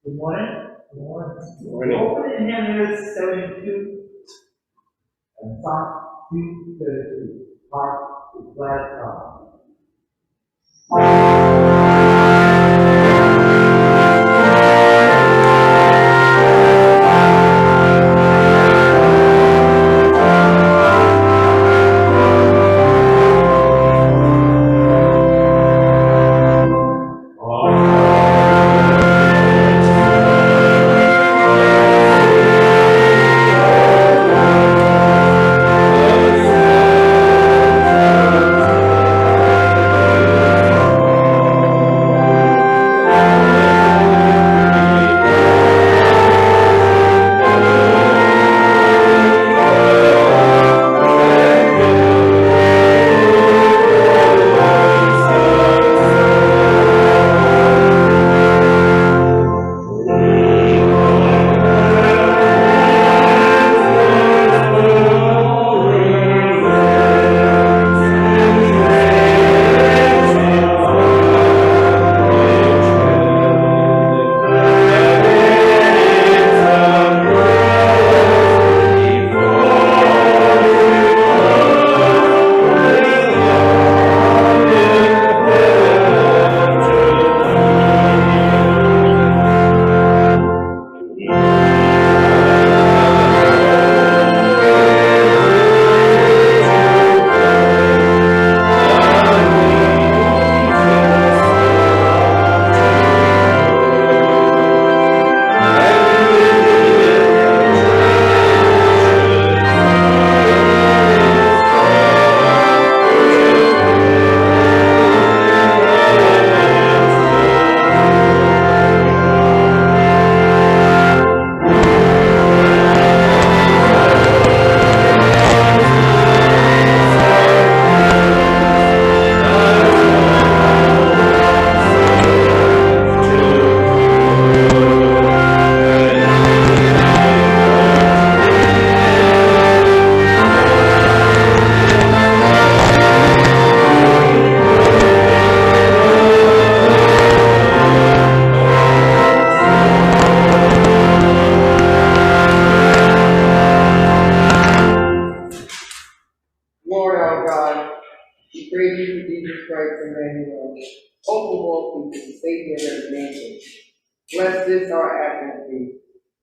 Good morning. Good morning. Morning. Open in Genesis 72 and Psalm 232. Mark the glad song. Lord our God, we praise you for Jesus Christ, Emmanuel, hope of all people, Savior of every nation. Bless this our atmosphere.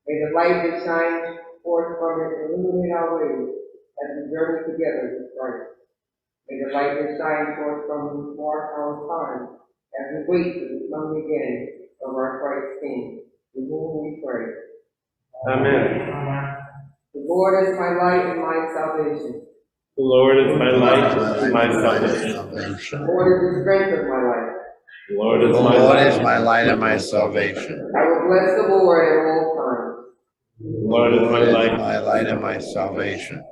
May the light that shines forth from it illuminate our ways as we journey together with Christ. May the light that shines forth from it mark our time as we wait for the coming again of our Christ King, in whom we pray. Amen. The Lord is my light and my salvation. The Lord is my light and my salvation. The Lord is the strength of my life. The Lord is The my Lord light. is my light and my salvation. I will bless the Lord at all times. The Lord is my light. My light and my salvation.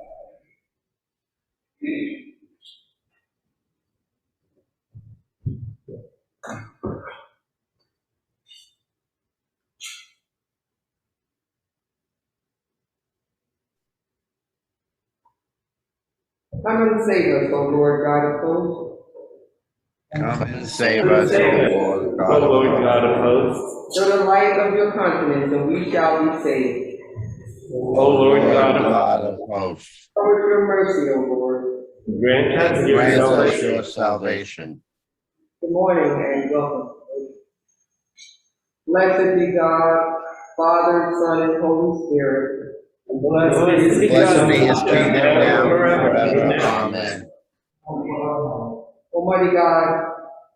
Come and save us, O Lord God of hosts. Come and save us, O Lord O God Lord of God of hosts. Show the light of your countenance, and we shall be saved. O Lord God of hosts. Show us your mercy, O Lord. grant us your Grant us salvation. your salvation. Good morning and welcome. Blessed be God, Father, Son, and Holy Spirit. And Blessed be Blessed be his God, kingdom now and forever. Amen. Amen. Almighty God,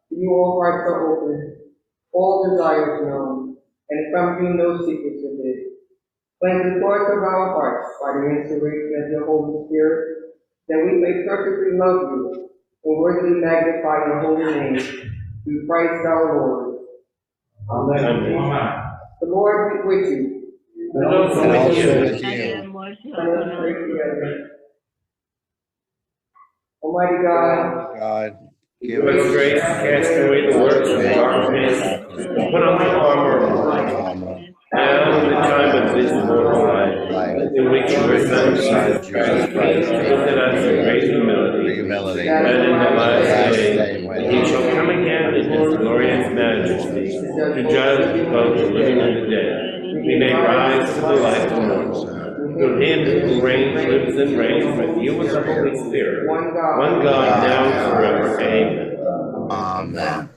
to you all hearts are open, all desires known, and from you no secrets are hid. Cleanse the thoughts of our hearts by the inspiration of your Holy Spirit, that we may perfectly love you and worthily magnify your holy name through Christ our Lord. Amen. Amen. The Lord be with you. And also And with also you. with you. Let us pray together. Almighty God, God, Give us grace to cast away the works of darkness, put on the armor of light. armor. Now in the time of this mortal life, in which your Son, Jesus Christ, gifted us in great humility, that in the last day, when he shall come again in his glorious majesty, to judge both the living and the dead, we may rise to the life immortal. Through him who reigns, lives, and reigns with you with the Holy Spirit, one God, now and forever. Amen. Amen.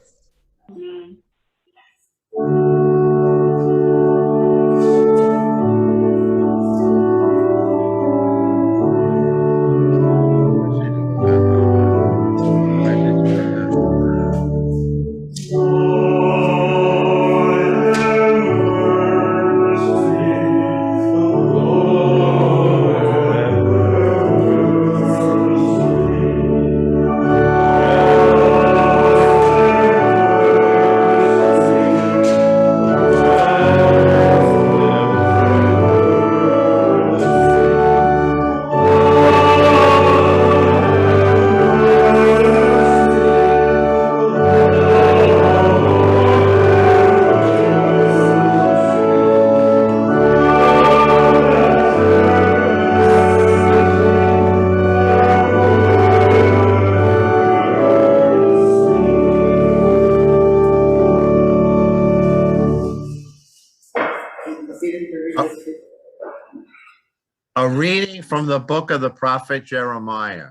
A reading from the book of the prophet Jeremiah.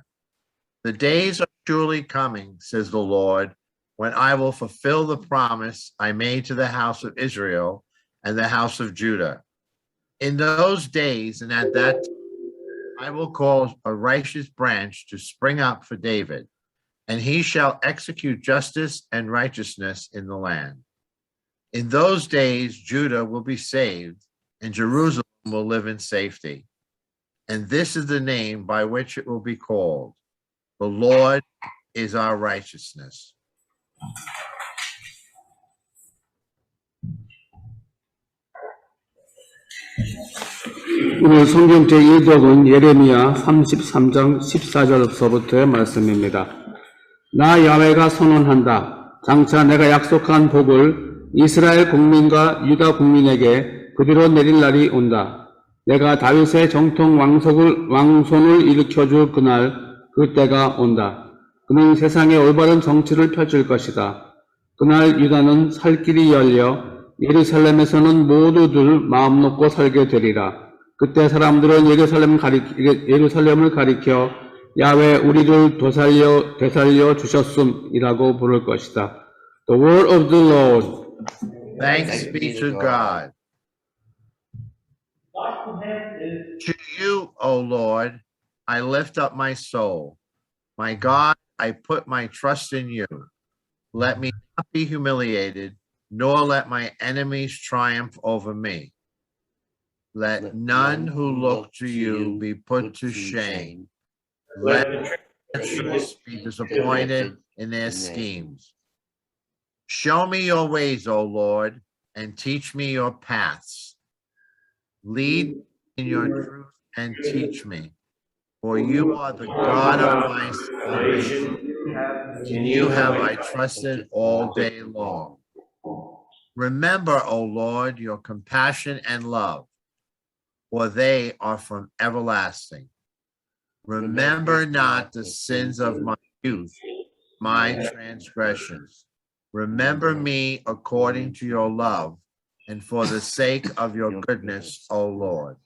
The days are surely coming, says the Lord, when I will fulfill the promise I made to the house of Israel and the house of Judah. In those days and at that time, I will cause a righteous branch to spring up for David, and he shall execute justice and righteousness in the land. In those days, Judah will be saved, and Jerusalem will live in safety. And this is the name by which it will be called: the Lord is our righteousness. 오늘 성경 제1독은 예레미야 33장 14절서부터의 말씀입니다. 나 야훼가 선언한다. 장차 내가 약속한 복을 이스라엘 국민과 유다 국민에게 그대로 내릴 날이 온다. 내가 다윗의 정통 왕손을 일으켜줄 그날, 그때가 온다. 그는 세상에 올바른 정치를 펼칠 것이다. 그날 유다는 살 길이 열려 예루살렘에서는 모두들 마음 놓고 살게 되리라. 그때 사람들은 예루살렘을 가리켜 야훼 우리를 되살려 주셨음이라고 부를 것이다. The word of the Lord. Thanks be to God. To you, O Lord, I lift up my soul. My God, I put my trust in you. Let me not be humiliated, nor let my enemies triumph over me. Let none who look to you be put to shame. Let treacherous be disappointed in their schemes. Show me your ways, O Lord, and teach me your paths. Lead in your truth and teach me, for you are the God of my salvation. In you have I trusted all day long. Remember, O Lord, your compassion and love, for they are from everlasting. Remember not the sins of my youth, my transgressions. Remember me according to your love, and for the sake of your goodness, O Lord.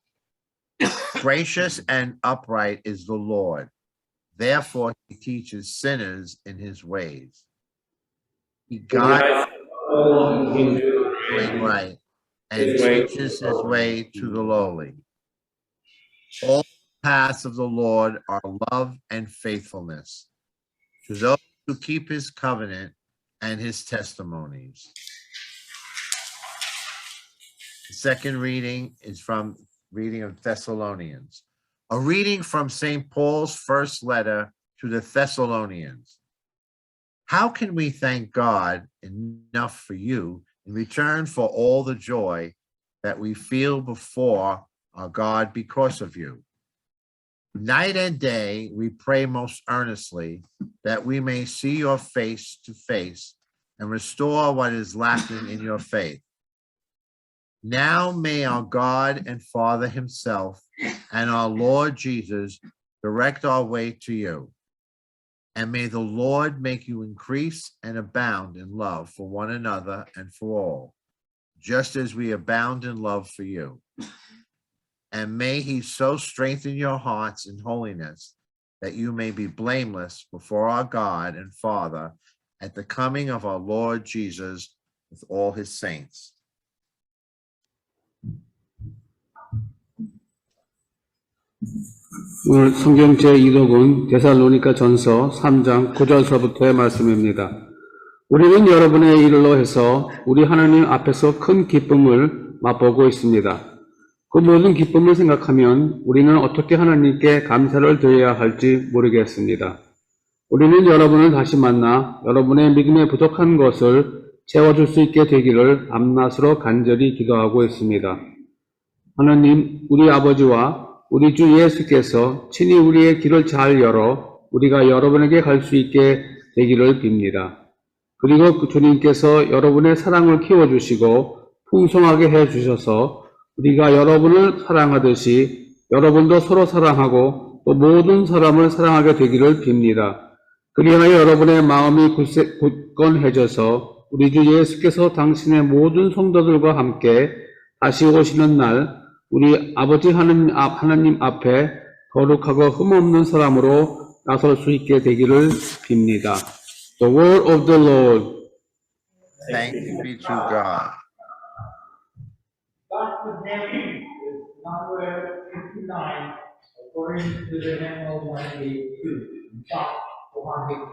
Gracious and upright is the Lord. Therefore he teaches sinners in his ways. He guides all who do right and teaches his way to the lowly. All the paths of the Lord are love and faithfulness to those who keep his covenant and his testimonies. The second reading is from reading of Thessalonians. A reading from St. Paul's first letter to the Thessalonians. How can we thank God enough for you in return for all the joy that we feel before our God because of you? Night and day, we pray most earnestly that we may see your face to face and restore what is lacking in your faith. Now may our God and Father himself and our Lord Jesus direct our way to you. And may the Lord make you increase and abound in love for one another and for all, just as we abound in love for you. And may he so strengthen your hearts in holiness that you may be blameless before our God and Father at the coming of our Lord Jesus with all his saints. 오늘 성경 제2독은 데살로니가 전서 3장 9절서부터의 말씀입니다. 우리는 여러분의 일로 해서 우리 하나님 앞에서 큰 기쁨을 맛보고 있습니다. 그 모든 기쁨을 생각하면 우리는 어떻게 하나님께 감사를 드려야 할지 모르겠습니다. 우리는 여러분을 다시 만나 여러분의 믿음에 부족한 것을 채워줄 수 있게 되기를 밤낮으로 간절히 기도하고 있습니다. 하나님, 우리 아버지와 우리 주 예수께서 친히 우리의 길을 잘 열어 우리가 여러분에게 갈 수 있게 되기를 빕니다. 그리고 주님께서 여러분의 사랑을 키워주시고 풍성하게 해주셔서 우리가 여러분을 사랑하듯이 여러분도 서로 사랑하고 또 모든 사람을 사랑하게 되기를 빕니다. 그리하여 여러분의 마음이 굳건해져서 우리 주 예수께서 당신의 모든 성도들과 함께 다시 오시는 날 우리 아버지 하나님 앞에 거룩하고 흠없는 사람으로 나설 수 있게 되기를 빕니다. The word of the Lord. Thanks be to God. Gospel name is number 59, according to the memo 182, Psalm 400.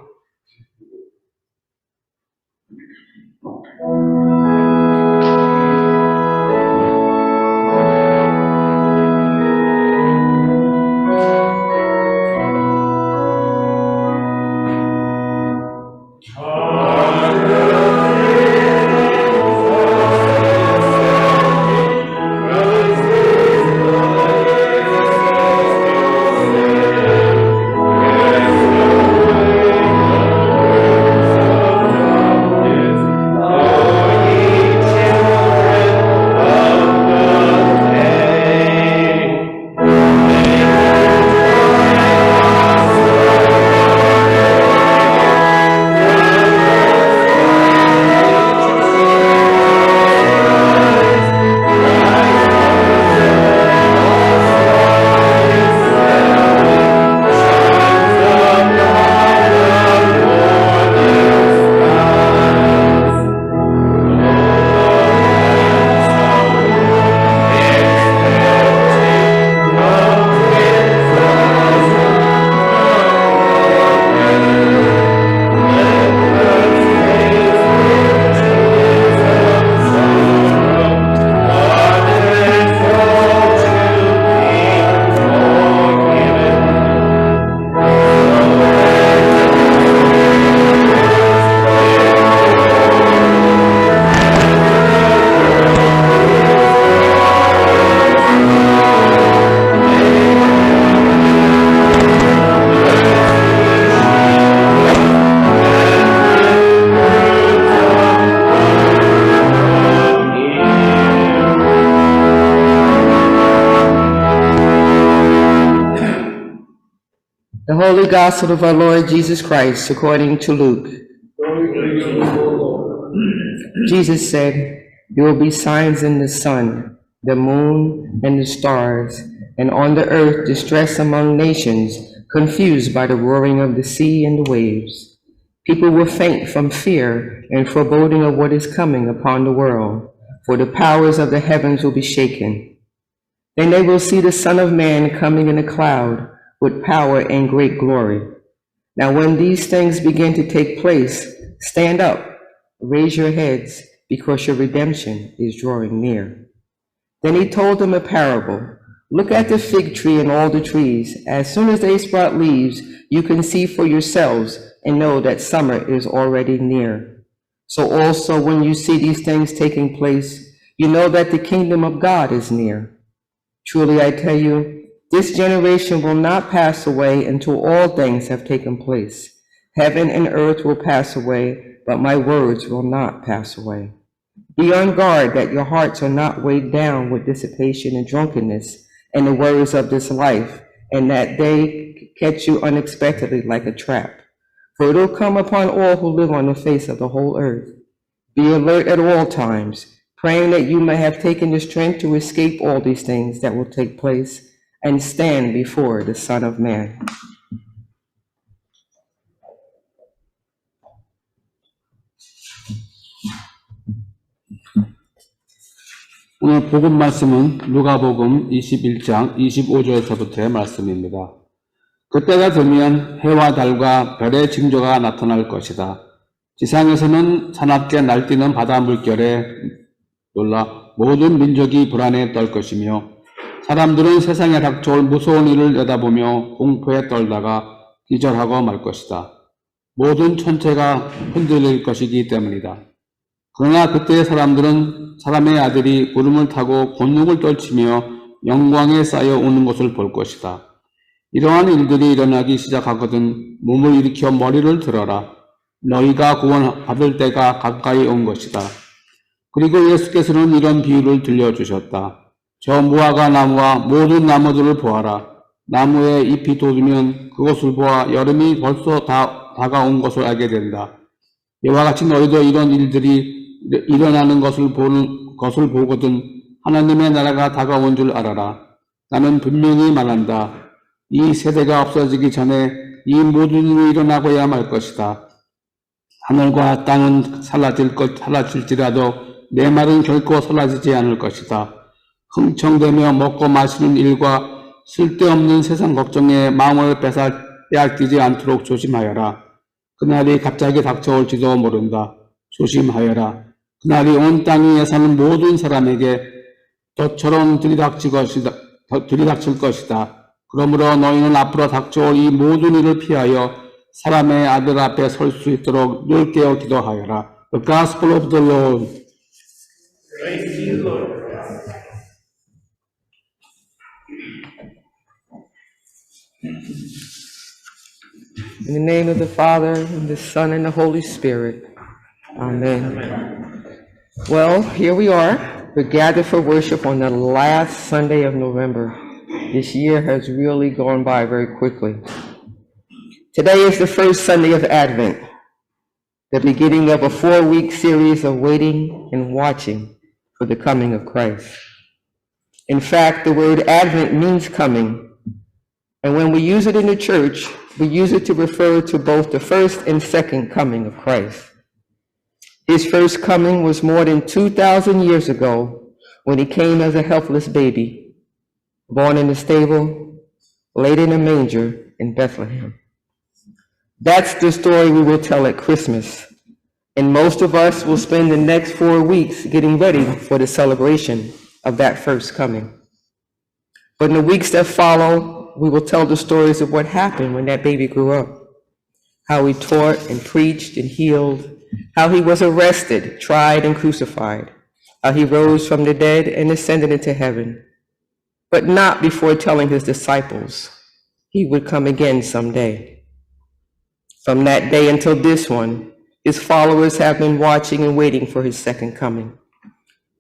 The Holy Gospel of our Lord Jesus Christ according to Luke. Jesus said, "There will be signs in the sun, the moon, and the stars, and on the earth distress among nations, confused by the roaring of the sea and the waves. People will faint from fear and foreboding of what is coming upon the world, for the powers of the heavens will be shaken. Then they will see the Son of Man coming in a cloud with power and great glory. Now when these things begin to take place, stand up, raise your heads, because your redemption is drawing near." Then he told them a parable. "Look at the fig tree and all the trees. As soon as they sprout leaves, you can see for yourselves and know that summer is already near. So also when you see these things taking place, you know that the kingdom of God is near. Truly I tell you, this generation will not pass away until all things have taken place. Heaven and earth will pass away, but my words will not pass away." Be on guard that your hearts are not weighed down with dissipation and drunkenness and the worries of this life, and that they catch you unexpectedly like a trap. For it will come upon all who live on the face of the whole earth. Be alert at all times, praying that you may have taken the strength to escape all these things that will take place and stand before the Son of Man. 오늘 복음 말씀은 누가복음 21장 25절에서부터의 말씀입니다. 그때가 되면 해와 달과 별의 징조가 나타날 것이다. 지상에서는 사납게 날뛰는 바다 물결에 놀라 모든 민족이 불안에 떨 것이며 사람들은 세상에 닥쳐올 무서운 일을 내다보며 공포에 떨다가 기절하고 말 것이다. 모든 천체가 흔들릴 것이기 때문이다. 그러나 그때의 사람들은 사람의 아들이 구름을 타고 곤궁을 떨치며 영광에 쌓여 오는 것을 볼 것이다. 이러한 일들이 일어나기 시작하거든 몸을 일으켜 머리를 들어라. 너희가 구원받을 때가 가까이 온 것이다. 그리고 예수께서는 이런 비유를 들려주셨다. 저 무화과 나무와 모든 나무들을 보아라. 나무에 잎이 돋으면 그것을 보아 여름이 벌써 다가온 것을 알게 된다. 이와 같이 너희도 이런 일들이 일어나는 것을 보거든 하나님의 나라가 다가온 줄 알아라. 나는 분명히 말한다. 이 세대가 없어지기 전에 이 모든 일이 일어나고야 말 것이다. 하늘과 땅은 사라질지라도 내 말은 결코 사라지지 않을 것이다. 흥청대며 먹고 마시는 일과 쓸데없는 세상 걱정에 마음을 빼앗기지 않도록 조심하여라. 그날이 갑자기 닥쳐올지도 모른다. 조심하여라. 그날이 온 땅 위에 사는 모든 사람에게 덫처럼 들이닥칠 것이다. 그러므로 너희는 앞으로 닥쳐올 이 모든 일을 피하여 사람의 아들 앞에 설 수 있도록 늘 깨어 기도하여라. The Gospel of the Lord. Praise to you, Lord. In the name of the Father, and the Son, and the Holy Spirit. Amen. Well, here we are. We're gathered for worship on the last Sunday of November. This year has really gone by very quickly. Today is the first Sunday of Advent, the beginning of a 4-week series of waiting and watching for the coming of Christ. In fact, the word Advent means coming, and when we use it in the church, we use it to refer to both the first and second coming of Christ. His first coming was more than 2,000 years ago when he came as a helpless baby, born in a stable, laid in a manger in Bethlehem. That's the story we will tell at Christmas, and most of us will spend the next 4 weeks getting ready for the celebration of that first coming. But in the weeks that follow, we will tell the stories of what happened when that baby grew up, how he taught and preached and healed, how he was arrested, tried, and crucified, how he rose from the dead and ascended into heaven, but not before telling his disciples he would come again someday. From that day until this one, his followers have been watching and waiting for his second coming.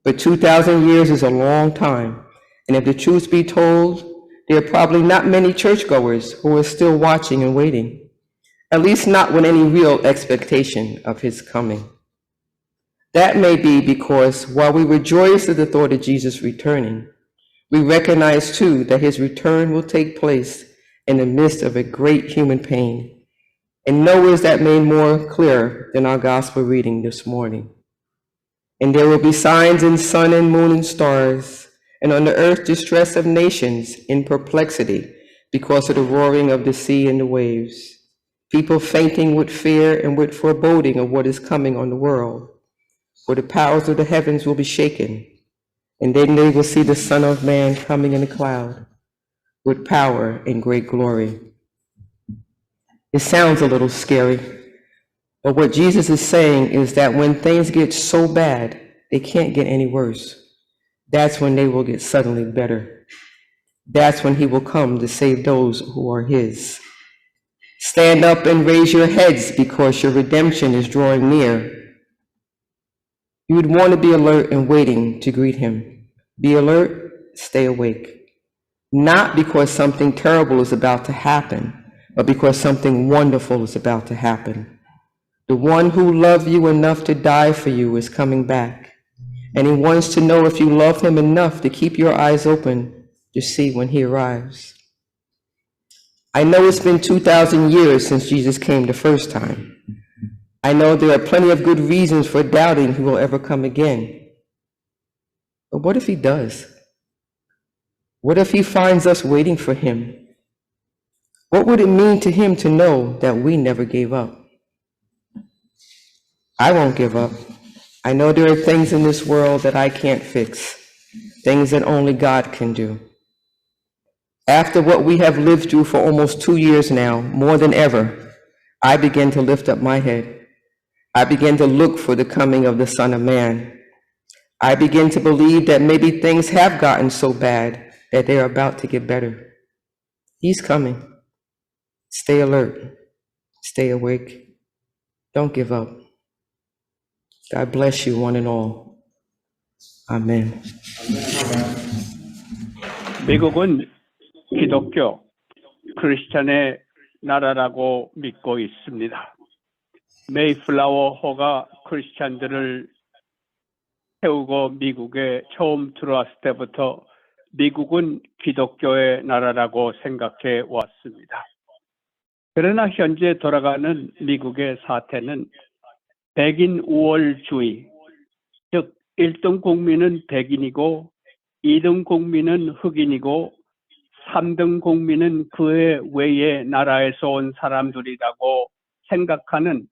But 2,000 years is a long time, and if the truth be told, there are probably not many churchgoers who are still watching and waiting. At least not with any real expectation of his coming. That may be because while we rejoice at the thought of Jesus returning, we recognize too that his return will take place in the midst of a great human pain. And nowhere is that made more clear than our gospel reading this morning. And there will be signs in sun and moon and stars, and on the earth distress of nations in perplexity because of the roaring of the sea and the waves. People fainting with fear and with foreboding of what is coming on the world. For the powers of the heavens will be shaken, and then they will see the Son of Man coming in a cloud with power and great glory. It sounds a little scary, but what Jesus is saying is that when things get so bad, they can't get any worse. That's when they will get suddenly better. That's when he will come to save those who are his. Stand up and raise your heads because your redemption is drawing near. You would want to be alert and waiting to greet him. Be alert, stay awake. Not because something terrible is about to happen, but because something wonderful is about to happen. The one who loved you enough to die for you is coming back. And he wants to know if you love him enough to keep your eyes open to see when he arrives. I know it's been 2,000 years since Jesus came the first time. I know there are plenty of good reasons for doubting he will ever come again. But what if he does? What if he finds us waiting for him? What would it mean to him to know that we never gave up? I won't give up. I know there are things in this world that I can't fix, things that only God can do. After what we have lived through for almost 2 years now, more than ever, I begin to lift up my head. I begin to look for the coming of the Son of Man. I begin to believe that maybe things have gotten so bad that they are about to get better. He's coming. Stay alert. Stay awake. Don't give up. God bless you, one and all. Amen. 미국은 기독교, 크리스천의 나라라고 믿고 있습니다. 메이플라워호가 크리스천들을 세우고 미국에 처음 들어왔을 때부터 미국은 기독교의 나라라고 생각해 왔습니다. 그러나 현재 돌아가는 미국의 사태는 백인 우월주의, 즉 1등 국민은 백인이고 2등 국민은 흑인이고 3등 국민은 그의 외의 나라에서 온 사람들이라고 생각하는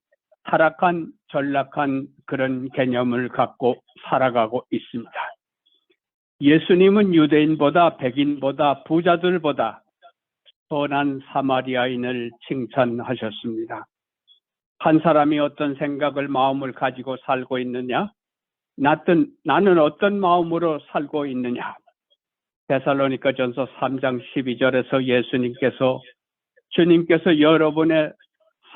타락한 전락한 그런 개념을 갖고 살아가고 있습니다. 예수님은 유대인보다 백인보다 부자들보다 선한 사마리아인을 칭찬하셨습니다. 한 사람이 어떤 생각을 마음을 가지고 살고 있느냐? 나는 어떤 마음으로 살고 있느냐? 데살로니가전서 3장 12절에서 주님께서 여러분의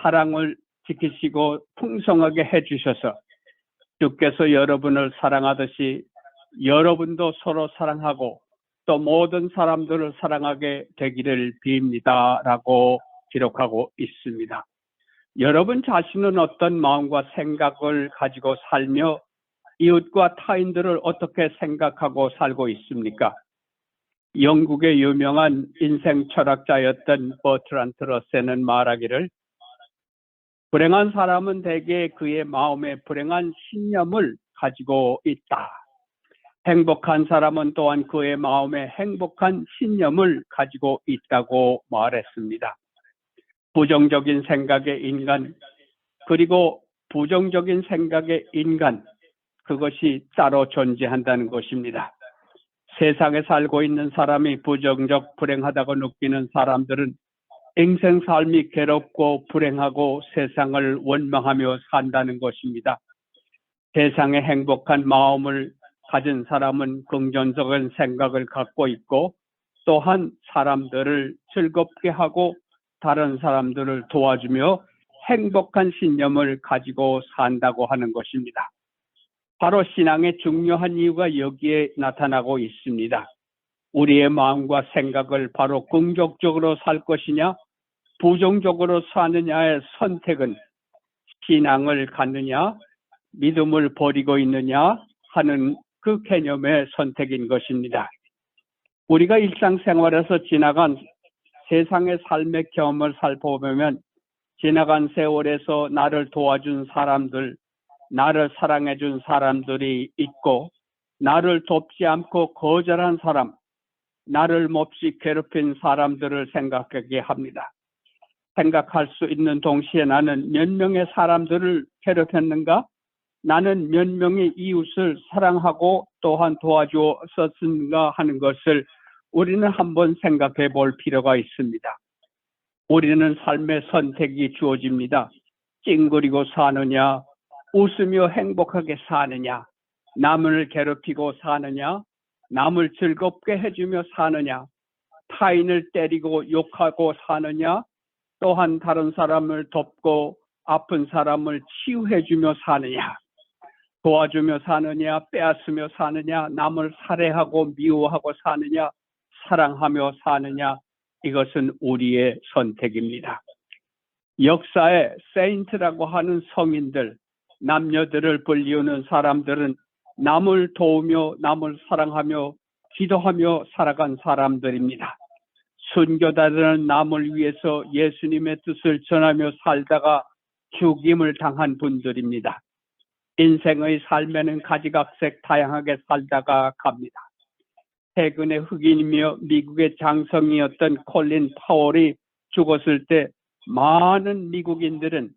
사랑을 지키시고 풍성하게 해주셔서 주께서 여러분을 사랑하듯이 여러분도 서로 사랑하고 또 모든 사람들을 사랑하게 되기를 빕니다. 라고 기록하고 있습니다. 여러분 자신은 어떤 마음과 생각을 가지고 살며 이웃과 타인들을 어떻게 생각하고 살고 있습니까? 영국의 유명한 인생 철학자였던 버트란트 러셀은 말하기를 불행한 사람은 대개 그의 마음에 불행한 신념을 가지고 있다. 행복한 사람은 또한 그의 마음에 행복한 신념을 가지고 있다고 말했습니다. 부정적인 생각의 인간, 그리고 부정적인 생각의 인간, 그것이 따로 존재한다는 것입니다. 세상에 살고 있는 사람이 부정적, 불행하다고 느끼는 사람들은 인생 삶이 괴롭고 불행하고 세상을 원망하며 산다는 것입니다. 세상에 행복한 마음을 가진 사람은 긍정적인 생각을 갖고 있고 또한 사람들을 즐겁게 하고 다른 사람들을 도와주며 행복한 신념을 가지고 산다고 하는 것입니다. 바로 신앙의 중요한 이유가 여기에 나타나고 있습니다. 우리의 마음과 생각을 바로 긍정적으로 살 것이냐 부정적으로 사느냐의 선택은 신앙을 갖느냐 믿음을 버리고 있느냐 하는 그 개념의 선택인 것입니다. 우리가 일상생활에서 지나간 세상의 삶의 경험을 살펴보면 지나간 세월에서 나를 도와준 사람들, 나를 사랑해준 사람들이 있고 나를 돕지 않고 거절한 사람, 나를 몹시 괴롭힌 사람들을 생각하게 합니다. 생각할 수 있는 동시에 나는 몇 명의 사람들을 괴롭혔는가? 나는 몇 명의 이웃을 사랑하고 또한 도와주었었는가 하는 것을 우리는 한번 생각해 볼 필요가 있습니다. 우리는 삶의 선택이 주어집니다. 찡그리고 사느냐, 웃으며 행복하게 사느냐, 남을 괴롭히고 사느냐, 남을 즐겁게 해주며 사느냐, 타인을 때리고 욕하고 사느냐, 또한 다른 사람을 돕고 아픈 사람을 치유해주며 사느냐. 도와주며 사느냐, 빼앗으며 사느냐, 남을 살해하고 미워하고 사느냐, 사랑하며 사느냐, 이것은 우리의 선택입니다. 역사에 세인트라고 하는 성인들, 남녀들을 불리우는 사람들은 남을 도우며 남을 사랑하며 기도하며 살아간 사람들입니다. 순교자들은 남을 위해서 예수님의 뜻을 전하며 살다가 죽임을 당한 분들입니다. 인생의 삶에는 가지각색 다양하게 살다가 갑니다. 최근에 흑인이며 미국의 장성이었던 콜린 파월이 죽었을 때 많은 미국인들은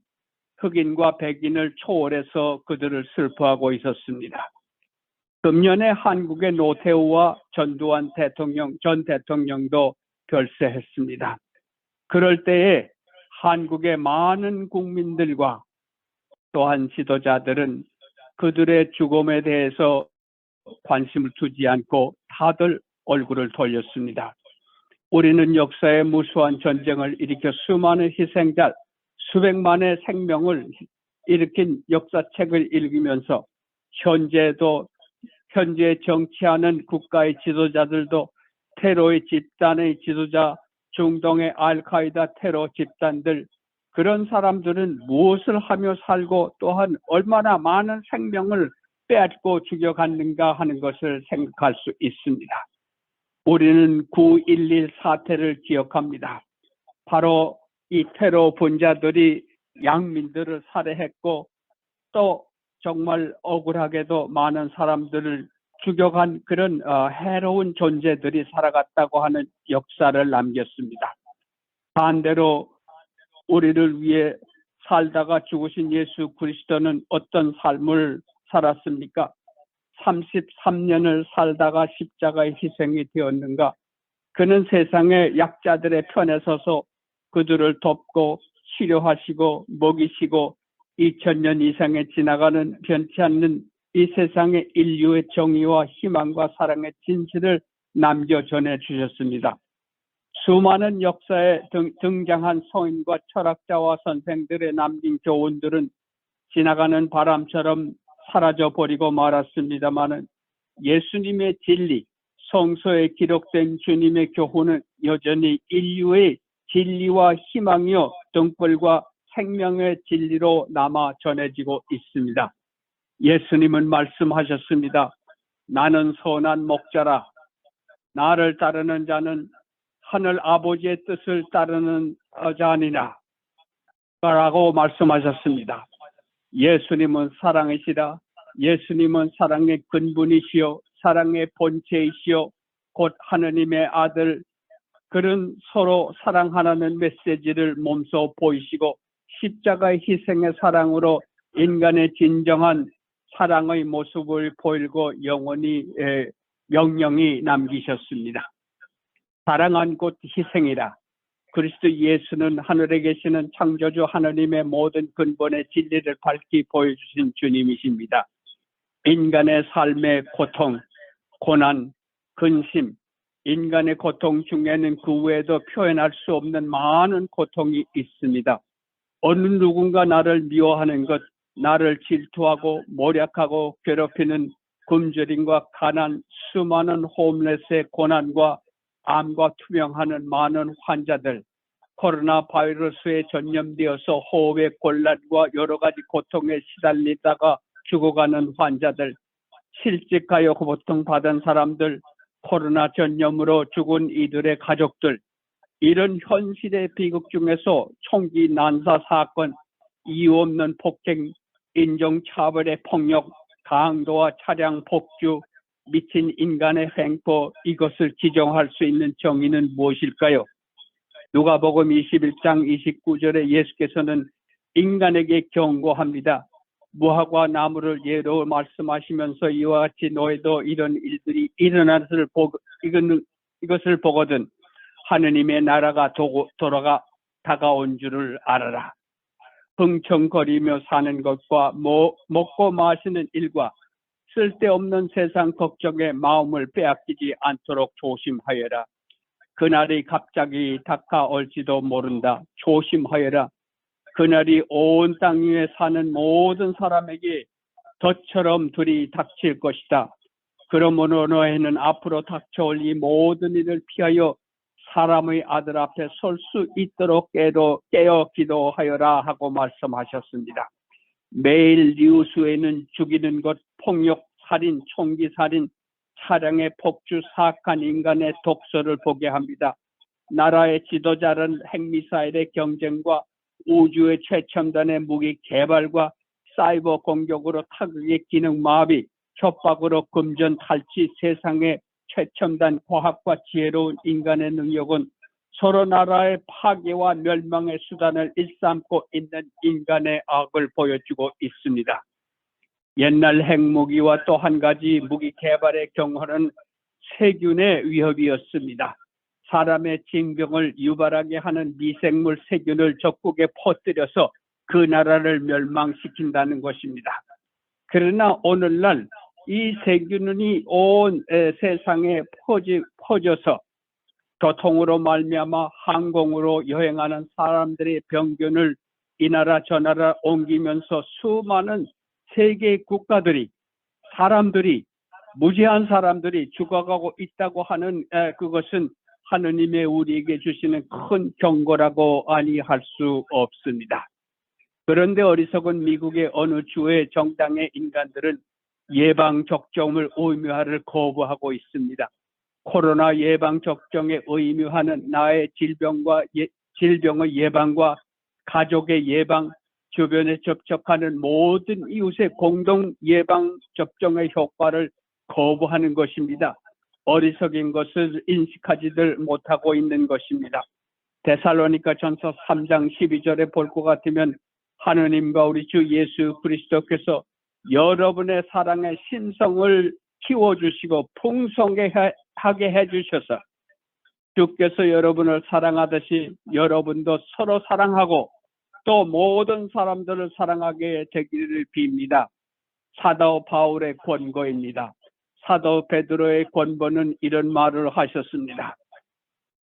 흑인과 백인을 초월해서 그들을 슬퍼하고 있었습니다. 금년에 한국의 노태우와 전두환 전 대통령도 별세했습니다. 그럴 때에 한국의 많은 국민들과 또한 지도자들은 그들의 죽음에 대해서 관심을 두지 않고 다들 얼굴을 돌렸습니다. 우리는 역사의 무수한 전쟁을 일으켜 수많은 희생자, 수백만의 생명을 일으킨 역사책을 읽으면서 현재 정치하는 국가의 지도자들도 테러의 집단의 지도자, 중동의 알카이다 테러 집단들, 그런 사람들은 무엇을 하며 살고 또한 얼마나 많은 생명을 빼앗고 죽여갔는가 하는 것을 생각할 수 있습니다. 우리는 9.11 사태를 기억합니다. 바로 이 테러 분자들이 양민들을 살해했고 또 정말 억울하게도 많은 사람들을 죽여간 그런 해로운 존재들이 살아갔다고 하는 역사를 남겼습니다. 반대로 우리를 위해 살다가 죽으신 예수 그리스도는 어떤 삶을 살았습니까? 33년을 살다가 십자가의 희생이 되었는가? 그는 세상의 약자들의 편에 서서 그들을 돕고 치료하시고 먹이시고 2000년 이상에 지나가는 변치 않는 이 세상의 인류의 정의와 희망과 사랑의 진실을 남겨 전해주셨습니다. 수많은 역사에 등장한 성인과 철학자와 선생들의 남긴 교훈들은 지나가는 바람처럼 사라져버리고 말았습니다마는 예수님의 진리, 성서에 기록된 주님의 교훈은 여전히 인류의 진리와 희망이요 등불과 생명의 진리로 남아 전해지고 있습니다. 예수님은 말씀하셨습니다. 나는 선한 목자라. 나를 따르는 자는 하늘 아버지의 뜻을 따르는 자니라 라고 말씀하셨습니다. 예수님은 사랑이시라. 예수님은 사랑의 근본이시요 사랑의 본체이시요 곧 하느님의 아들. 그런 서로 사랑하라는 메시지를 몸소 보이시고 십자가의 희생의 사랑으로 인간의 진정한 사랑의 모습을 보이고 영원히 명령이 남기셨습니다. 사랑은 곧 희생이라. 그리스도 예수는 하늘에 계시는 창조주 하느님의 모든 근본의 진리를 밝히 보여주신 주님이십니다. 인간의 삶의 고통, 고난, 근심, 인간의 고통 중에는 그 외에도 표현할 수 없는 많은 고통이 있습니다. 어느 누군가 나를 미워하는 것, 나를 질투하고 모략하고 괴롭히는 굶주림과 가난, 수많은 홈레스의 고난과 암과 투병하는 많은 환자들, 코로나 바이러스에 전염되어서 호흡의 곤란과 여러 가지 고통에 시달리다가 죽어가는 환자들, 실직하여 고통받은 사람들, 코로나 전염으로 죽은 이들의 가족들, 이런 현실의 비극 중에서 총기 난사 사건, 이유 없는 폭행, 인종차별의 폭력, 강도와 차량 폭주, 미친 인간의 횡포, 이것을 지정할 수 있는 정의는 무엇일까요? 누가복음 21장 29절에 예수께서는 인간에게 경고합니다. 무화과 나무를 예로 말씀하시면서 이와 같이 너희도 이런 일들이 일어났을 이것을 보거든 하느님의 나라가 다가온 줄을 알아라. 흥청거리며 사는 것과 먹고 마시는 일과 쓸데없는 세상 걱정에 마음을 빼앗기지 않도록 조심하여라. 그날이 갑자기 다가올지도 모른다. 조심하여라. 그날이 온 땅 위에 사는 모든 사람에게 덫처럼 둘이 닥칠 것이다. 그러므로 너희는 앞으로 닥쳐올 이 모든 일을 피하여 사람의 아들 앞에 설 수 있도록 깨어 기도하여라 하고 말씀하셨습니다. 매일 뉴스에는 죽이는 것, 폭력, 살인, 총기 살인, 차량의 폭주, 사악한 인간의 독서를 보게 합니다. 나라의 지도자는 핵미사일의 경쟁과 우주의 최첨단의 무기 개발과 사이버 공격으로 타국의 기능 마비, 협박으로 금전 탈취, 세상의 최첨단 과학과 지혜로운 인간의 능력은 서로 나라의 파괴와 멸망의 수단을 일삼고 있는 인간의 악을 보여주고 있습니다. 옛날 핵무기와 또 한 가지 무기 개발의 경우는 세균의 위협이었습니다. 사람의 징병을 유발하게 하는 미생물 세균을 적국에 퍼뜨려서 그 나라를 멸망시킨다는 것입니다. 그러나 오늘날 이 세균이 온 세상에 퍼져서 교통으로 말미암아 항공으로 여행하는 사람들의 병균을 이 나라 저 나라 옮기면서 수많은 세계 국가들이 사람들이 무지한 사람들이 죽어가고 있다고 하는 그것은 하느님의 우리에게 주시는 큰 경고라고 아니할 수 없습니다. 그런데 어리석은 미국의 어느 주의 정당의 인간들은 예방접종을 의무화를 거부하고 있습니다. 코로나 예방접종의 의무화는 나의 질병의 예방과 가족의 예방, 주변에 접촉하는 모든 이웃의 공동 예방접종의 효과를 거부하는 것입니다. 어리석인 것을 인식하지들 못하고 있는 것입니다. 데살로니가 전서 3장 12절에 볼 것 같으면 하느님과 우리 주 예수 그리스도께서 여러분의 사랑의 심성을 키워주시고 풍성하게 해주셔서 주께서 여러분을 사랑하듯이 여러분도 서로 사랑하고 또 모든 사람들을 사랑하게 되기를 빕니다. 사도 바울의 권고입니다. 사도 베드로의 권고는 이런 말을 하셨습니다.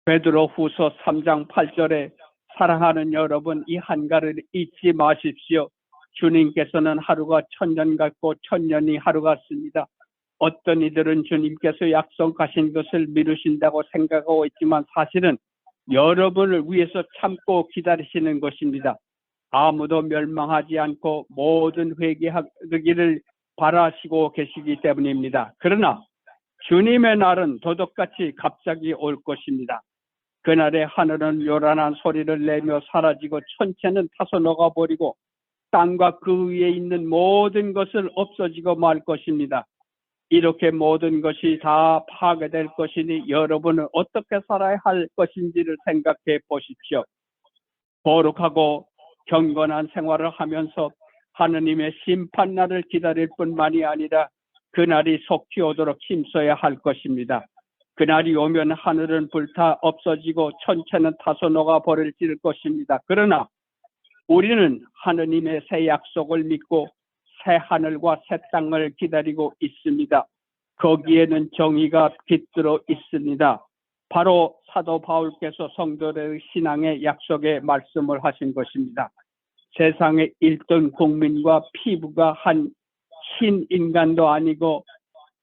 베드로 후서 3장 8절에 사랑하는 여러분, 이 한가를 잊지 마십시오. 주님께서는 하루가 천년 같고 천년이 하루 같습니다. 어떤 이들은 주님께서 약속하신 것을 미루신다고 생각하고 있지만 사실은 여러분을 위해서 참고 기다리시는 것입니다. 아무도 멸망하지 않고 모든 회개하기를 바라시고 계시기 때문입니다. 그러나 주님의 날은 도둑같이 갑자기 올 것입니다. 그날에 하늘은 요란한 소리를 내며 사라지고 천체는 타서 녹아버리고 땅과 그 위에 있는 모든 것을 없어지고 말 것입니다. 이렇게 모든 것이 다 파괴될 것이니 여러분은 어떻게 살아야 할 것인지를 생각해 보십시오. 거룩하고 경건한 생활을 하면서 하느님의 심판날을 기다릴 뿐만이 아니라 그날이 속히 오도록 힘써야 할 것입니다. 그날이 오면 하늘은 불타 없어지고 천체는 타서 녹아버릴 것입니다. 그러나 우리는 하느님의 새 약속을 믿고 새 하늘과 새 땅을 기다리고 있습니다. 거기에는 정의가 깃들어 있습니다. 바로 사도 바울께서 성도들의 신앙의 약속에 말씀을 하신 것입니다. 세상의 1등 국민과 피부가 한 신인간도 아니고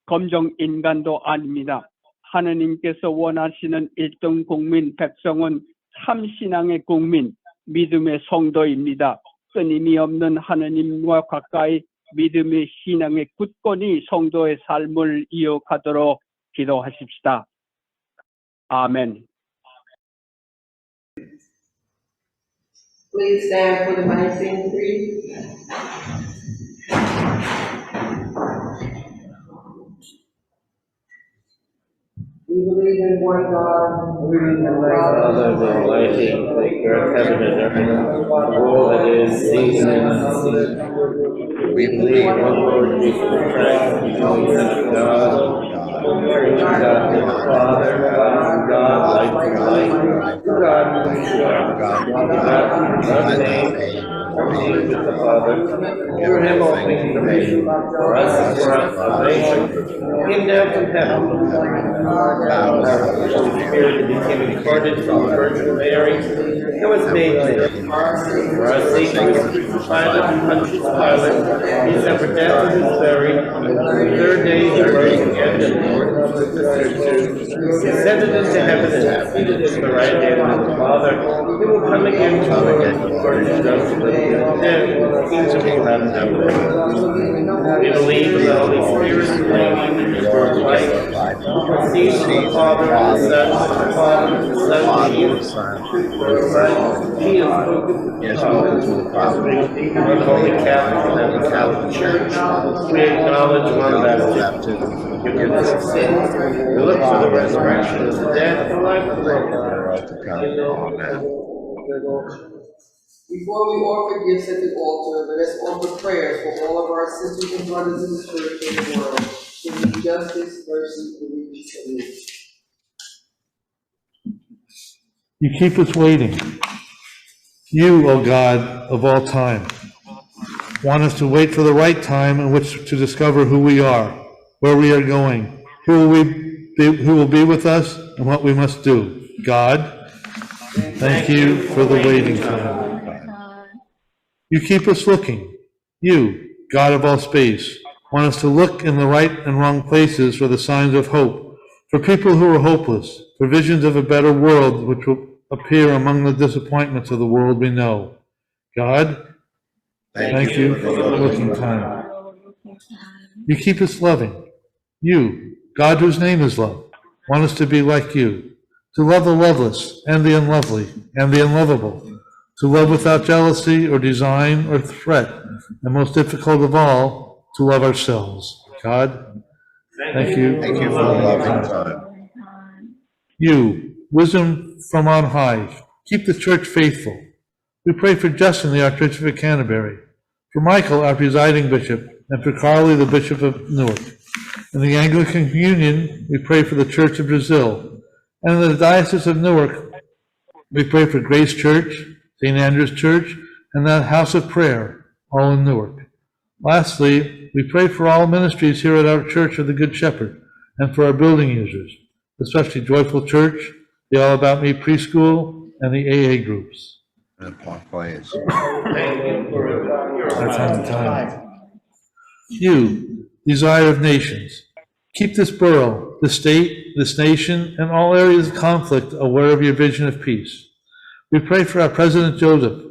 검정인간도 아닙니다. 하느님께서 원하시는 1등 국민 백성은 참신앙의 국민, 믿음의 성도입니다. 끊임이 없는 하느님과 가까이 믿음의 신앙의 굳건히 성도의 삶을 이어가도록 기도하십시다. 아멘. Please stand for the Nicene Creed. We believe in one God, Father, the Almighty, maker of heaven and earth, all that is seen and unseen. We believe in one Lord Jesus Christ, the only Son of God, who married God the Father, one God, light from light, God, God, God, God, being with the Father, through him all things are made, for us and for our salvation, came down from heaven, bound by the Holy Spirit, and became incarnate from the Virgin Mary, and was made man. For our sake, he was crucified under Pontius Pilate, he suffered death and was buried, and the third day he rose again and Lord of the sisters, he ascended into heaven and is seated at the right hand of the Father, he will come again to furnish those who live and dead, kingdom will have no end. We believe in the Holy Spirit, the Lord of life, who proceeds from the Father and the Son, the Son, he is he is spoken to the Father, one Holy Catholic and Catholic Church, we acknowledge one baptism, forgiveness of sins, we look for the resurrection of the dead and the life of the Lord. Before we offer gifts at the altar, let us offer prayers for all of our sisters and brothers in the church and the world, who need justice, mercy, and reconciliation. You keep us waiting. You, O God of all time, want us to wait for the right time in which to discover who we are, where we are going, who will be with us, and what we must do. God, thank you for the waiting time. You keep us looking. You, God of all space, want us to look in the right and wrong places for the signs of hope, for people who are hopeless, for visions of a better world which will appear among the disappointments of the world we know. God, thank you for the looking time. You keep us loving. You, God whose name is love, want us to be like you, to love the loveless and the unlovely and the unlovable, to love without jealousy or design or threat, and most difficult of all, to love ourselves. God, thank you for the loving time. You, wisdom from on high, keep the church faithful. We pray for Justin, the Archbishop of Canterbury, for Michael, our presiding bishop, and for Carly, the Bishop of Newark. In the Anglican Communion, we pray for the Church of Brazil. And in the Diocese of Newark, we pray for Grace Church, St. Andrew's Church, and the House of Prayer, all in Newark. Lastly, we pray for all ministries here at our Church of the Good Shepherd, and for our building users, especially Joyful Church, the All About Me preschool, and the AA groups. And parkways. Thank you for your Time. You, desire of nations, keep this borough, the state, this nation, and all areas of conflict aware of your vision of peace. We pray for our President Joseph,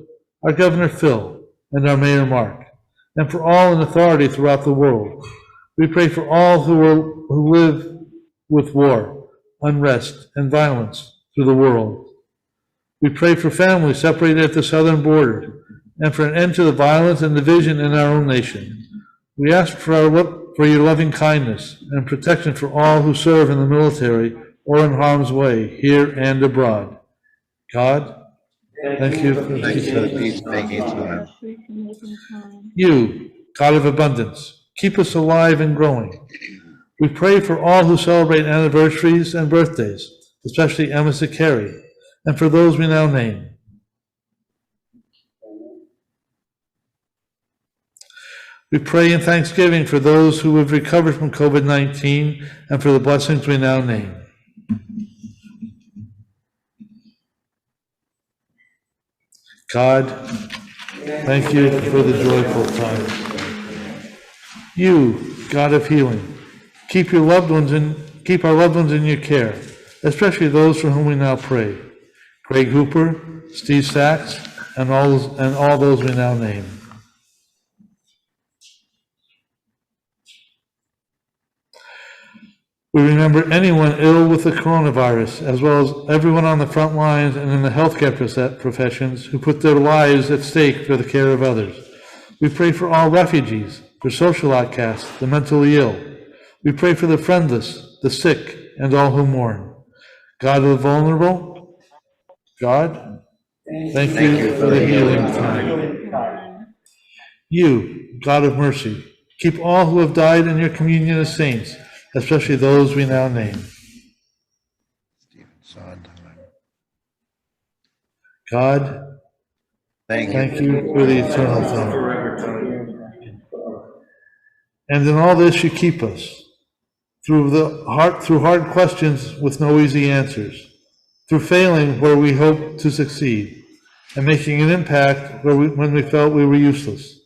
our Governor Phil, and our Mayor Mark, and for all in authority throughout the world. We pray for all who live with war, unrest, and violence through the world. We pray for families separated at the southern border, and for an end to the violence and division in our own nation. We ask for your loving kindness and protection for all who serve in the military or in harm's way, here and abroad. God, thank you for the peacemaking time. You, God of abundance, keep us alive and growing. We pray for all who celebrate anniversaries and birthdays, especially Emma Zakari, and for those we now name. We pray in thanksgiving for those who have recovered from COVID-19 and for the blessings we now name. God, thank you for the joyful time. You, God of healing, keep our loved ones in your care, especially those for whom we now pray. Greg Hooper, Steve Sachs, and all those we now name. We remember anyone ill with the coronavirus, as well as everyone on the front lines and in the healthcare professions who put their lives at stake for the care of others. We pray for all refugees, for social outcasts, the mentally ill. We pray for the friendless, the sick, and all who mourn. God of the vulnerable, God, thank you for the healing time. You, God of mercy, keep all who have died in your communion as saints, especially those we now name. God, Thank you. Thank you for the eternal thing. Forever time. And in all this, you keep us through hard questions with no easy answers, through failing where we hope to succeed, and making an impact when we felt we were useless,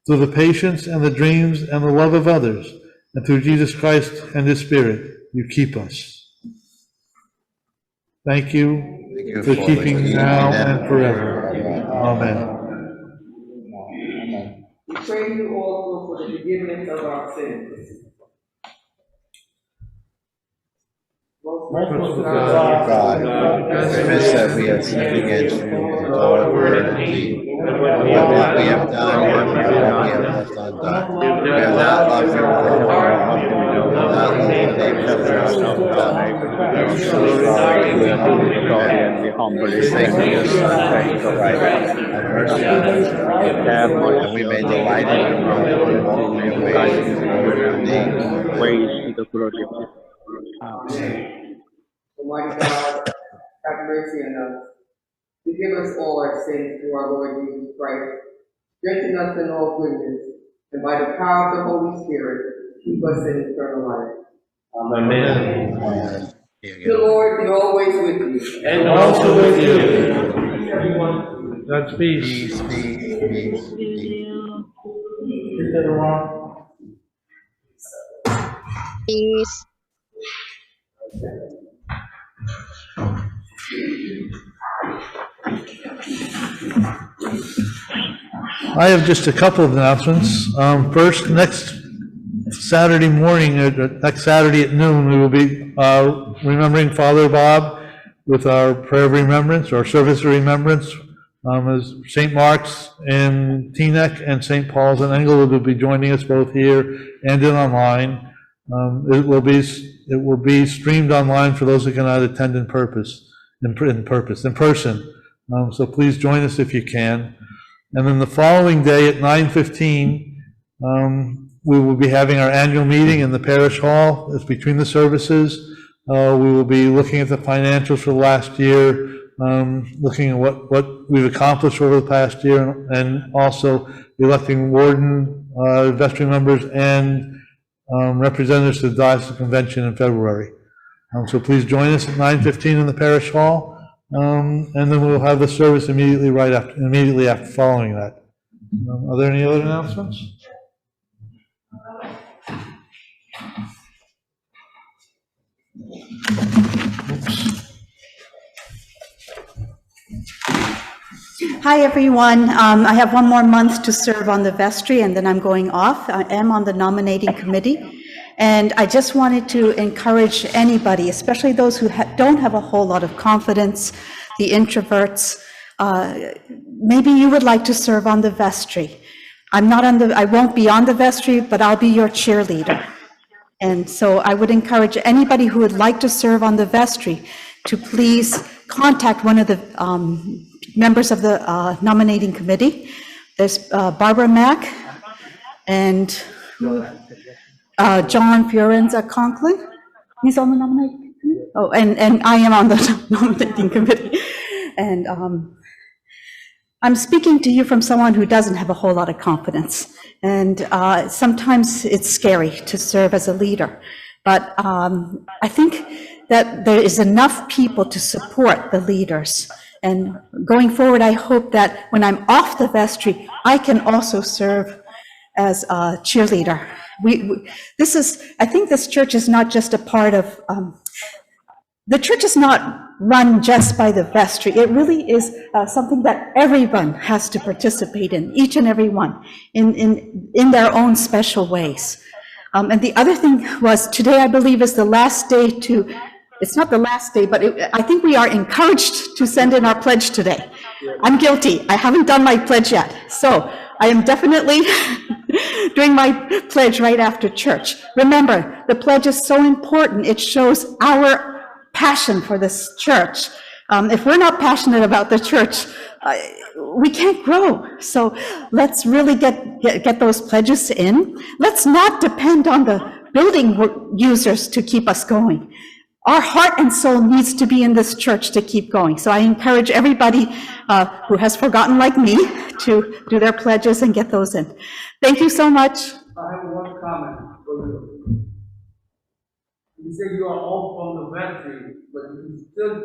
through the patience and the dreams and the love of others, and through Jesus Christ and His Spirit, you keep us. Thank you for keeping now and forever. Amen. We pray you also for the forgiveness of our sins. Most merciful God, confess that we have sinned against you in thought, word, and deed. What we have done, what we have left undone. We have not loved you with all our heart. We have not loved the neighbor as ourselves. We are so sorry. We are humbly thanking you for have mercy on us. And we may delight in your word and walk in your ways in the word of thee. Ways to the glory of God. Almighty God, have mercy on us. Forgive us all our sins through our Lord Jesus Christ. Strengthen us in all goodness, and by the power of the Holy Spirit, keep us in eternal life. Amen. The Lord be always with you. And also with you. Everyone, God's peace. Peace. is it wrong? Peace. I have just a couple of announcements. First, next Saturday morning, next Saturday at noon, we will be remembering Father Bob with our prayer of remembrance, our service of remembrance, as St. Mark's in Teaneck and St. Paul's in Englewood will be joining us both here and online. It will be streamed online for those who cannot attend in person. So please join us if you can. And then the following day at 9:15, we will be having our annual meeting in the parish hall. It's between the services. We will be looking at the financials for the last year, looking at what we've accomplished over the past year, and also electing warden, vestry members, and representatives to the Diocese Convention in February. So please join us at 9:15 in the parish hall. And then we'll have the service immediately after following that. Are there any other announcements? Hi, everyone. I have one more month to serve on the vestry, and then I'm going off. I am on the nominating committee. And I just wanted to encourage anybody, especially those who don't have a whole lot of confidence, the introverts, maybe you would like to serve on the vestry. I won't be on the vestry, but I'll be your cheerleader. And so I would encourage anybody who would like to serve on the vestry to please contact one of the members of the nominating committee. There's Barbara Mack and John Fiorenza Conklin. He's on the nominating committee. Oh, and I am on the nominating committee. And I'm speaking to you from someone who doesn't have a whole lot of confidence. And sometimes it's scary to serve as a leader. But I think that there is enough people to support the leaders. And going forward, I hope that when I'm off the vestry, I can also serve as a cheerleader. I think this church is not just a part of, the church is not run just by the vestry. It really is something that everyone has to participate in, each and every one, in their own special ways. And the other thing was, today I believe is the last day it's not the last day, but I think we are encouraged to send in our pledge today. I'm guilty. I haven't done my pledge yet. So I am definitely doing my pledge right after church. Remember, the pledge is so important. It shows our passion for this church. If we're not passionate about the church, we can't grow. So let's really get those pledges in. Let's not depend on the building users to keep us going. our heart and soul needs to be in this church to keep going. So I encourage everybody who has forgotten, like me, to do their pledges and get those in. Thank you so much. I have one comment for you. You say you are all from the vestry, but you still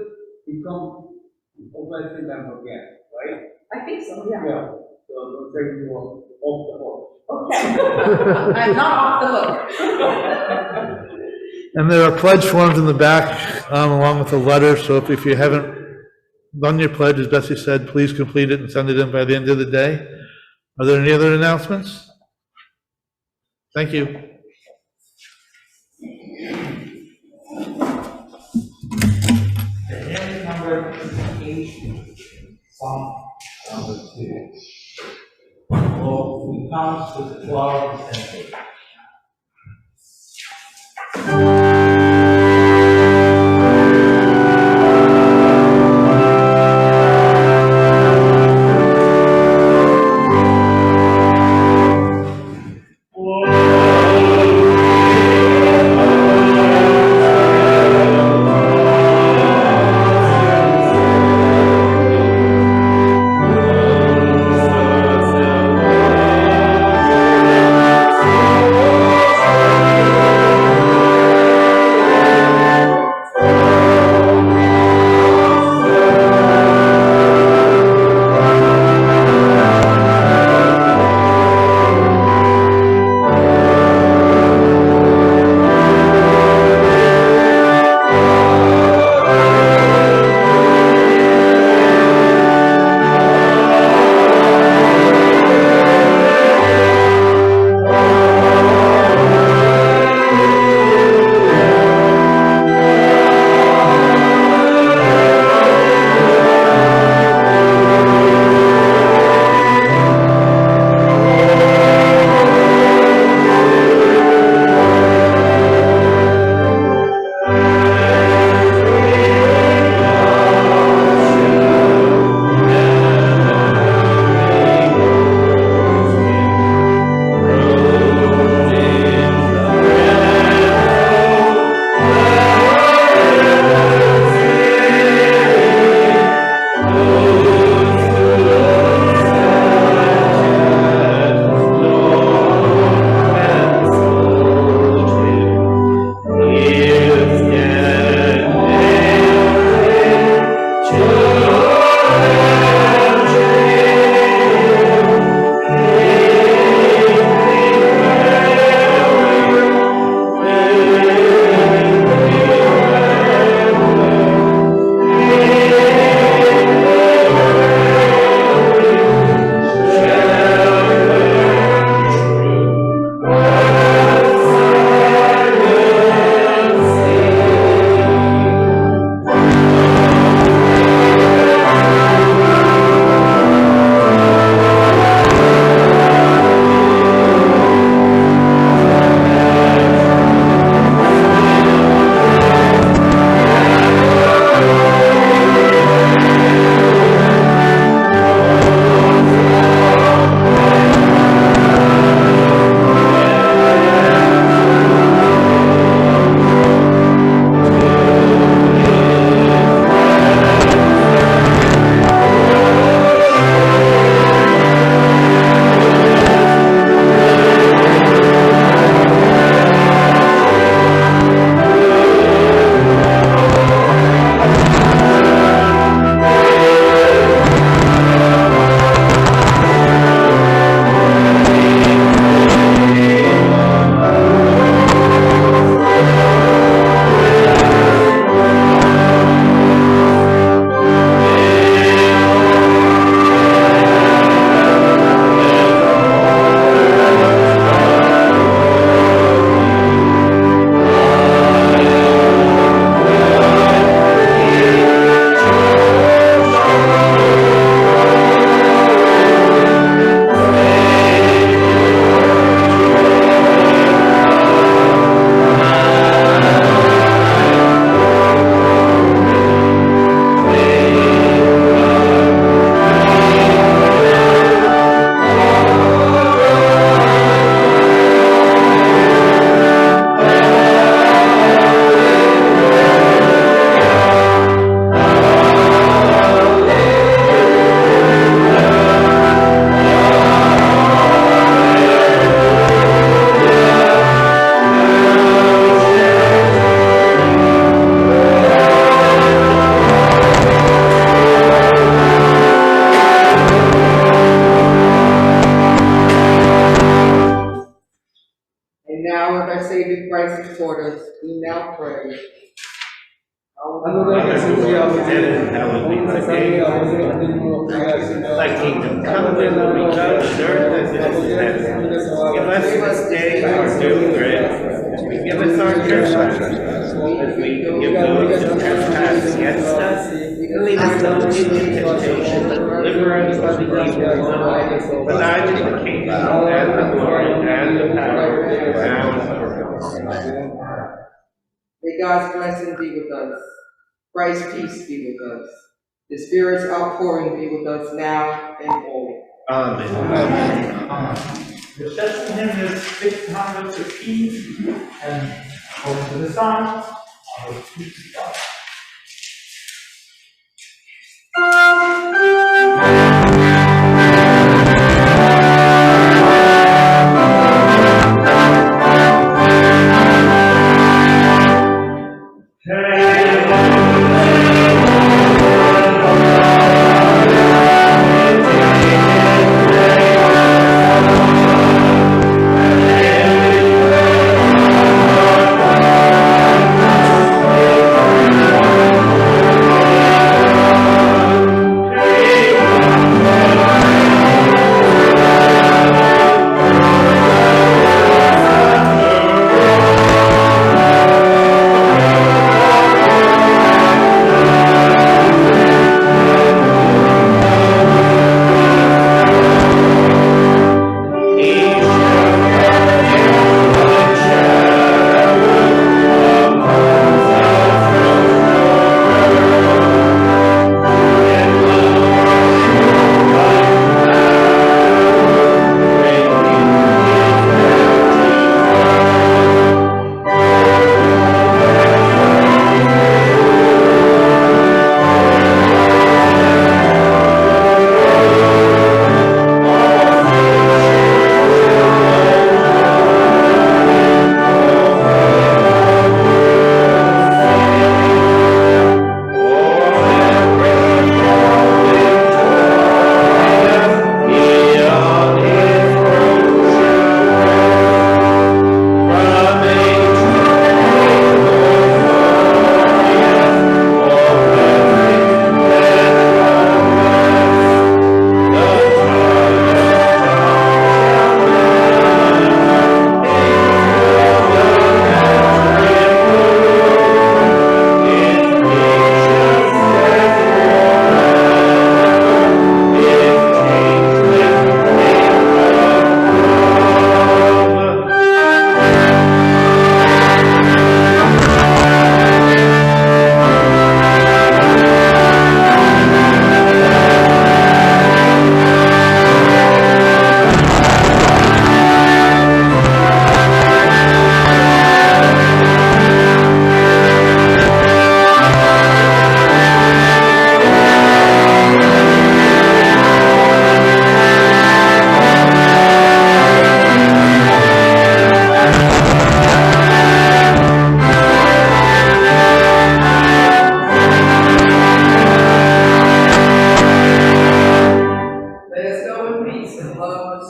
become a vestry member again, right? I think so, Yeah. So don't say you are off the hook. Okay. I'm not off the hook. And there are pledge forms in the back, along with the letter, so if you haven't done your pledge, as Bessie said, please complete it and send it in by the end of the day. Are there any other announcements? Thank you. The hymn number 8, Psalm number 2. Well, we come to the 12 and 8. our Savior Christ is toward us, we now pray. Hallowed be thy name. Thy kingdom come, thy will be done on earth as it is in heaven. Give us this day our daily bread, and forgive us our trespasses, as we forgive those who trespass against us. And lead us not into temptation, but deliver us from the evil one. For thine is the kingdom, and the glory, and the power, now and forever. May God's blessing be with us. Christ's peace be with us. The Spirit's outpouring be with us now and always. Amen. The second hymn is 615, and according to the Psalms, I will speak to God.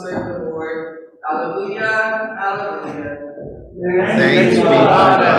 Serve the Lord. Hallelujah, hallelujah. Thanks be to God.